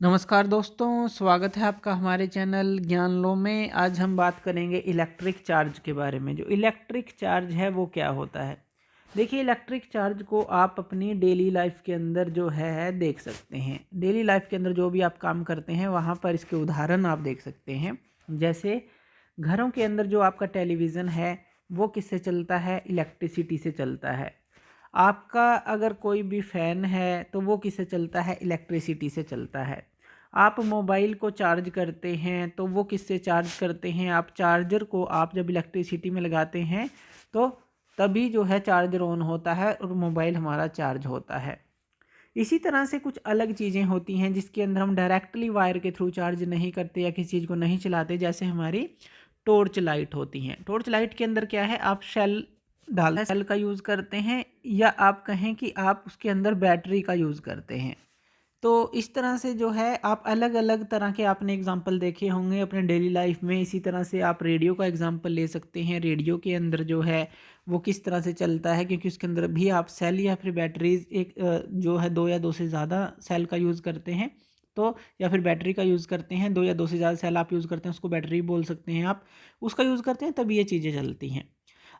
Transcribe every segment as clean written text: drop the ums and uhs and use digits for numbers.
नमस्कार दोस्तों, स्वागत है आपका हमारे चैनल ज्ञान लो में। आज हम बात करेंगे इलेक्ट्रिक चार्ज के बारे में। जो इलेक्ट्रिक चार्ज है वो क्या होता है। देखिए, इलेक्ट्रिक चार्ज को आप अपनी डेली लाइफ के अंदर जो है देख सकते हैं। डेली लाइफ के अंदर जो भी आप काम करते हैं वहाँ पर इसके उदाहरण आप देख सकते हैं। जैसे घरों के अंदर जो आपका टेलीविज़न है वो किससे चलता है, इलेक्ट्रिसिटी से चलता है। आपका अगर कोई भी फ़ैन है तो वो किससे चलता है, इलेक्ट्रिसिटी से चलता है। आप मोबाइल को चार्ज करते हैं तो वो किससे चार्ज करते हैं, आप चार्जर को आप जब इलेक्ट्रिसिटी में लगाते हैं तो तभी जो है चार्जर ऑन होता है और मोबाइल हमारा चार्ज होता है। इसी तरह से कुछ अलग चीज़ें होती हैं जिसके अंदर हम डायरेक्टली वायर के थ्रू चार्ज नहीं करते या किसी चीज़ को नहीं चलाते। जैसे हमारी टॉर्च लाइट होती हैं। टॉर्च लाइट के अंदर क्या है, आप सेल का यूज़ करते हैं या आप कहें कि आप उसके अंदर बैटरी का यूज़ करते हैं। तो इस तरह से जो है आप अलग अलग तरह के आपने एग्जांपल देखे होंगे अपने डेली लाइफ में। इसी तरह से आप रेडियो का एग्जांपल ले सकते हैं। रेडियो के अंदर जो है वो किस तरह से चलता है, क्योंकि उसके अंदर भी आप सेल या फिर बैटरीज जो है दो या दो से ज़्यादा सेल का यूज़ करते हैं तो, या फिर बैटरी का यूज़ करते हैं। दो या दो से ज़्यादा सेल आप यूज़ करते हैं, उसको बैटरी बोल सकते हैं आप। उसका यूज़ करते हैं तभी ये चीज़ें चलती हैं।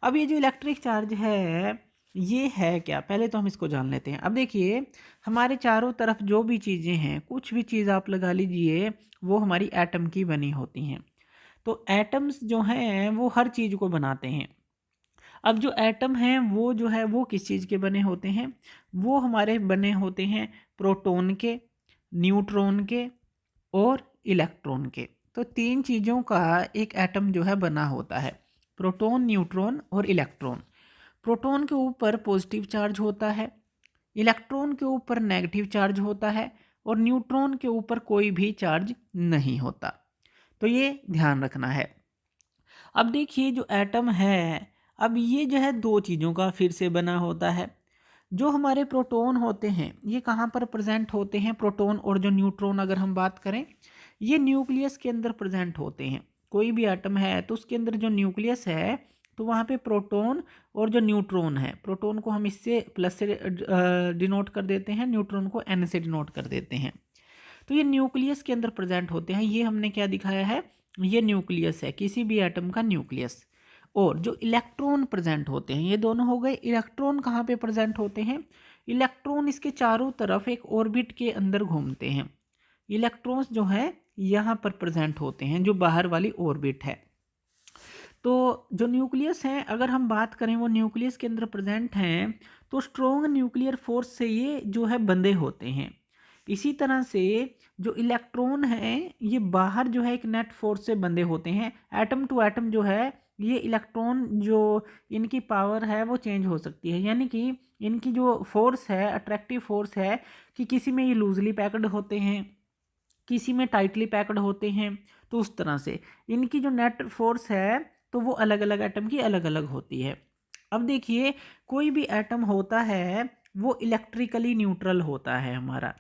अब ये जो इलेक्ट्रिक चार्ज है ये है क्या, पहले तो हम इसको जान लेते हैं। अब देखिए, हमारे चारों तरफ जो भी चीज़ें हैं, कुछ भी चीज़ आप लगा लीजिए, वो हमारी एटम की बनी होती हैं। तो एटम्स जो हैं वो हर चीज़ को बनाते हैं। अब जो एटम हैं वो जो है वो किस चीज़ के बने होते हैं, वो हमारे बने होते हैं प्रोटॉन के, न्यूट्रॉन के और इलेक्ट्रॉन के। तो तीन चीज़ों का एक एटम जो है बना होता है, प्रोटॉन, न्यूट्रॉन और इलेक्ट्रॉन। प्रोटॉन के ऊपर पॉजिटिव चार्ज होता है, इलेक्ट्रॉन के ऊपर नेगेटिव चार्ज होता है और न्यूट्रॉन के ऊपर कोई भी चार्ज नहीं होता। तो ये ध्यान रखना है। अब देखिए, जो एटम है, अब ये जो है दो चीज़ों का फिर से बना होता है। जो हमारे प्रोटॉन होते हैं ये कहाँ पर प्रेजेंट होते हैं, प्रोटॉन और जो न्यूट्रॉन अगर हम बात करें, ये न्यूक्लियस के अंदर प्रेजेंट होते हैं। कोई भी एटम है तो उसके अंदर जो न्यूक्लियस है तो वहाँ पे प्रोटॉन और जो न्यूट्रॉन है, प्रोटॉन को हम इससे प्लस से डिनोट कर देते हैं, न्यूट्रॉन को एन से डिनोट कर देते हैं। तो ये न्यूक्लियस के अंदर प्रेजेंट होते हैं। ये हमने क्या दिखाया है, ये न्यूक्लियस है, किसी भी एटम का न्यूक्लियस। और जो इलेक्ट्रॉन प्रेजेंट होते हैं, ये दोनों हो गए। इलेक्ट्रॉन कहाँ पे प्रेजेंट होते हैं, इलेक्ट्रॉन इसके चारों तरफ एक ऑर्बिट के अंदर घूमते हैं। इलेक्ट्रॉन्स जो है यहाँ पर प्रेजेंट होते हैं, जो बाहर वाली ऑर्बिट है। तो जो न्यूक्लियस हैं, अगर हम बात करें वो न्यूक्लियस के अंदर प्रेजेंट हैं तो स्ट्रॉन्ग न्यूक्लियर फोर्स से ये जो है बंधे होते हैं। इसी तरह से जो इलेक्ट्रॉन हैं ये बाहर जो है एक नेट फोर्स से बंधे होते हैं। एटम टू एटम जो है ये इलेक्ट्रॉन जो इनकी पावर है वो चेंज हो सकती है, यानी कि इनकी जो फोर्स है, अट्रैक्टिव फोर्स है, कि किसी में ये लूजली पैक्ड होते हैं, किसी में टाइटली पैक्ड होते हैं। तो उस तरह से इनकी जो नेट फोर्स है तो वो अलग अलग एटम की अलग अलग होती है। अब देखिए, कोई भी एटम होता है वो इलेक्ट्रिकली न्यूट्रल होता है हमारा,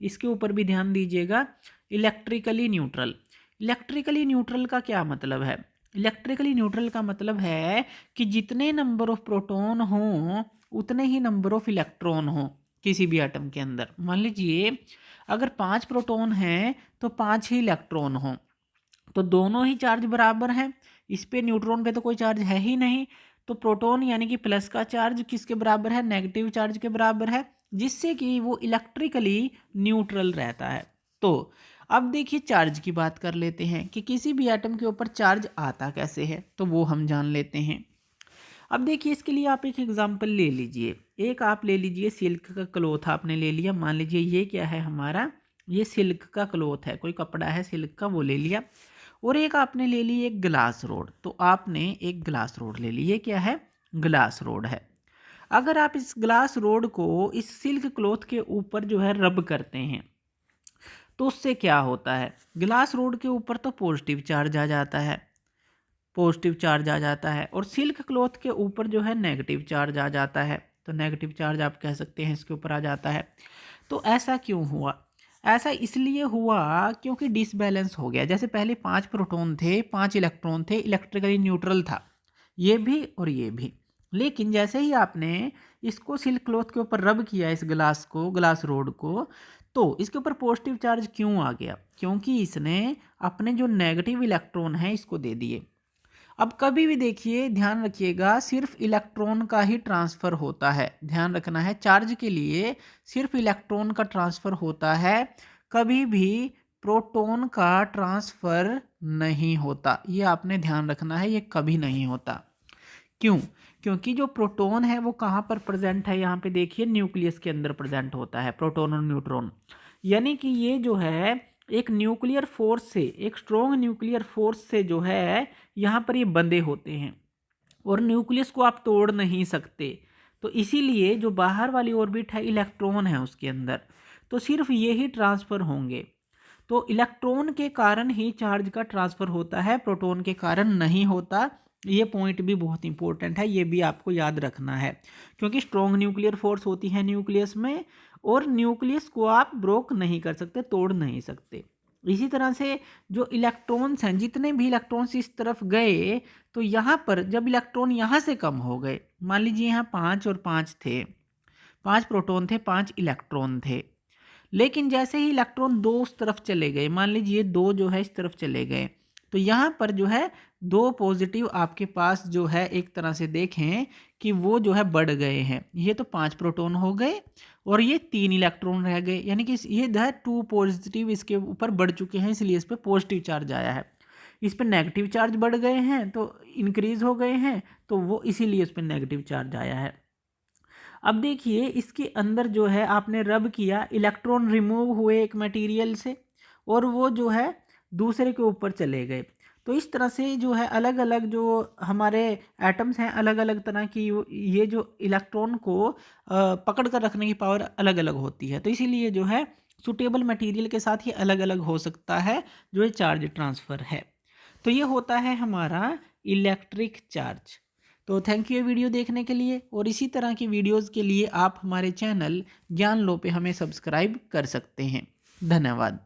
इसके ऊपर भी ध्यान दीजिएगा। इलेक्ट्रिकली न्यूट्रल, इलेक्ट्रिकली न्यूट्रल का क्या मतलब है, इलेक्ट्रिकली न्यूट्रल का मतलब है कि जितने नंबर ऑफ प्रोटॉन हों उतने ही नंबर ऑफ इलेक्ट्रॉन हों किसी भी एटम के अंदर। मान लीजिए अगर 5 प्रोटॉन हैं तो 5 ही इलेक्ट्रॉन हों, तो दोनों ही चार्ज बराबर हैं। इस पे न्यूट्रॉन पे तो कोई चार्ज है ही नहीं, तो प्रोटॉन यानी कि प्लस का चार्ज किसके बराबर है, नेगेटिव चार्ज के बराबर है, जिससे कि वो इलेक्ट्रिकली न्यूट्रल रहता है। तो अब देखिए, चार्ज की बात कर लेते हैं कि किसी भी एटम के ऊपर चार्ज आता कैसे है, तो वो हम जान लेते हैं। अब देखिए, इसके लिए आप एक एग्जांपल ले लीजिए। एक आप ले लीजिए सिल्क का क्लॉथ आपने ले लिया। मान लीजिए ये क्या है हमारा, ये सिल्क का क्लॉथ है, कोई कपड़ा है सिल्क का, वो ले लिया। और एक आपने ले ली एक ग्लास रोड, तो आपने एक ग्लास रोड ले ली। ये क्या है, ग्लास रोड है। अगर आप इस ग्लास रोड को इस सिल्क क्लॉथ के ऊपर जो है रब करते हैं तो उससे क्या होता है, ग्लास रोड के ऊपर तो पॉजिटिव चार्ज आ जाता है, पॉजिटिव चार्ज आ जाता है, और सिल्क क्लॉथ के ऊपर जो है नेगेटिव चार्ज आ जाता है। तो नेगेटिव चार्ज आप कह सकते हैं इसके ऊपर आ जाता है। तो ऐसा क्यों हुआ, ऐसा इसलिए हुआ क्योंकि डिसबैलेंस हो गया। जैसे पहले 5 प्रोटॉन थे, 5 इलेक्ट्रॉन थे, इलेक्ट्रिकली न्यूट्रल था ये भी और ये भी। लेकिन जैसे ही आपने इसको सिल्क क्लॉथ के ऊपर रब किया, इस ग्लास को, ग्लास रोड को, तो इसके ऊपर पॉजिटिव चार्ज क्यों आ गया? क्योंकि इसने अपने जो नेगेटिव इलेक्ट्रॉन है इसको दे दिए। अब कभी भी देखिए, ध्यान रखिएगा, सिर्फ इलेक्ट्रॉन का ही ट्रांसफ़र होता है। ध्यान रखना है, चार्ज के लिए सिर्फ इलेक्ट्रॉन का ट्रांसफ़र होता है, कभी भी प्रोटॉन का ट्रांसफ़र नहीं होता। ये आपने ध्यान रखना है, ये कभी नहीं होता। क्यों? क्योंकि जो प्रोटॉन है वो कहाँ पर प्रेजेंट है? यहाँ पे देखिए, न्यूक्लियस के अंदर प्रेजेंट होता है प्रोटॉन और न्यूट्रॉन। यानी कि ये जो है एक न्यूक्लियर फोर्स से, एक स्ट्रॉन्ग न्यूक्लियर फोर्स से जो है यहाँ पर ये बंधे होते हैं और न्यूक्लियस को आप तोड़ नहीं सकते। तो इसीलिए जो बाहर वाली ऑर्बिट है, इलेक्ट्रॉन है उसके अंदर, तो सिर्फ ये ही ट्रांसफ़र होंगे। तो इलेक्ट्रॉन के कारण ही चार्ज का ट्रांसफ़र होता है, प्रोटॉन के कारण नहीं होता। ये पॉइंट भी बहुत इंपॉर्टेंट है, ये भी आपको याद रखना है, क्योंकि स्ट्रॉन्ग न्यूक्लियर फोर्स होती है न्यूक्लियस में और न्यूक्लियस को आप ब्रोक नहीं कर सकते, तोड़ नहीं सकते। इसी तरह से जो इलेक्ट्रॉन्स हैं, जितने भी इलेक्ट्रॉन्स इस तरफ गए, तो यहाँ पर जब इलेक्ट्रॉन यहाँ से कम हो गए, मान लीजिए यहाँ 5 और 5 थे, 5 प्रोटॉन थे, 5 इलेक्ट्रॉन थे, लेकिन जैसे ही इलेक्ट्रॉन 2 उस तरफ चले गए, मान लीजिए 2 जो है इस तरफ चले गए, तो यहाँ पर जो है 2 पॉजिटिव आपके पास जो है, एक तरह से देखें कि वो जो है बढ़ गए हैं। ये तो 5 प्रोटॉन हो गए और ये 3 इलेक्ट्रॉन रह गए, यानी कि ये जो है 2 पॉजिटिव इसके ऊपर बढ़ चुके हैं, इसलिए इस पर पॉजिटिव चार्ज आया है। इस पर नेगेटिव चार्ज बढ़ गए हैं तो इंक्रीज हो गए हैं, तो वो इसीलिए इस पर नेगेटिव चार्ज आया है। अब देखिए, इसके अंदर जो है आपने रब किया, इलेक्ट्रॉन रिमूव हुए एक मटेरियल से और वो जो है दूसरे के ऊपर चले गए। तो इस तरह से जो है अलग अलग जो हमारे एटम्स हैं, अलग अलग तरह की ये जो इलेक्ट्रॉन को पकड़ कर रखने की पावर अलग अलग होती है। तो इसीलिए जो है सुटेबल मटेरियल के साथ ही अलग अलग हो सकता है जो ये चार्ज ट्रांसफ़र है। तो ये होता है हमारा इलेक्ट्रिक चार्ज। तो थैंक यू ये वीडियो देखने के लिए, और इसी तरह की वीडियोस के लिए आप हमारे चैनल ज्ञान लो पे हमें सब्सक्राइब कर सकते हैं। धन्यवाद।